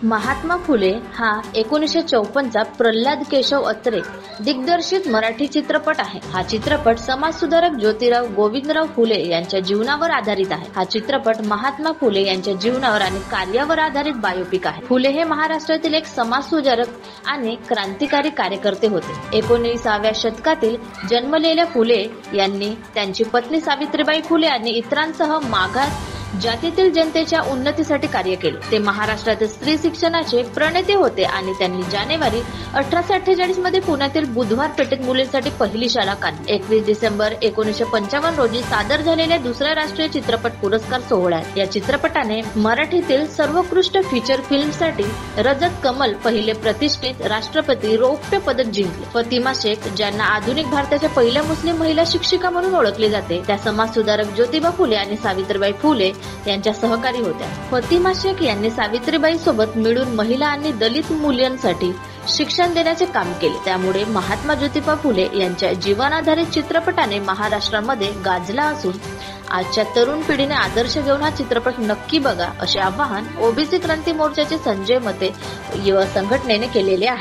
महात्मा फुले हा 1954चा प्रल्हाद केशव अत्रे दिग्दर्शित मराठी चित्रपट आहे. हा चित्रपट समाजसुधारक ज्योतिराव गोविंदराव फुले यांच्या जीवनावर आधारित आहे. हा चित्रपट महात्मा फुले यांच्या जीवनावर आणि कार्यावर आधारित बायोपिक आहे. फुले हे महाराष्ट्रातील एक समाजसुधारक आणि क्रांतिकारी कार्यकर्ते होते. 19व्या शतकातील जन्मलेल्या फुले यांनी त्यांची पत्नी सावित्रीबाई फुले आणि इतरांसह मागास जातीतील जनतेच्या उन्नतीसाठी कार्य केले. ते महाराष्ट्रातील स्त्री शिक्षणाचे प्रणेते होते आणि त्यांनी जानेवारी 1848 मध्ये पुण्यातील बुधवार पेठेत मुलींसाठी पहिली शाळा काढली. 21 डिसेंबर 1955 रोजी सादर झालेल्या दुसऱ्या राष्ट्रीय चित्रपट पुरस्कार सोहळ्यात या चित्रपटाने मराठीतील सर्वोत्कृष्ट फीचर फिल्मसाठी रजत कमल पहिले प्रतिष्ठित राष्ट्रपती रौप्य पदक जिंकले. फतिमा शेख, ज्यांना आधुनिक भारताच्या पहिल्या मुस्लिम महिला शिक्षिका म्हणून ओळखले जाते, त्या समाजसुधारक ज्योतिबा फुले आणि सावित्रीबाई फुले यांच्या सहकारी होत्या. फतिमा शेख यांनी सावित्रीबाई सोबत मिळून महिला आणि दलित मुलांसाठी शिक्षण देण्याचे काम केले. त्यामुळे महात्मा ज्योतिबा फुले यांच्या जीवनाधारित चित्रपटाने महाराष्ट्रामध्ये गाजला असून आजच्या तरुण पिढीने आदर्श घेऊन हा चित्रपट नक्की बघा असे आवाहन ओबीसी क्रांती मोर्चाचे संजय मते युवा संघटनेने केलेले आहे.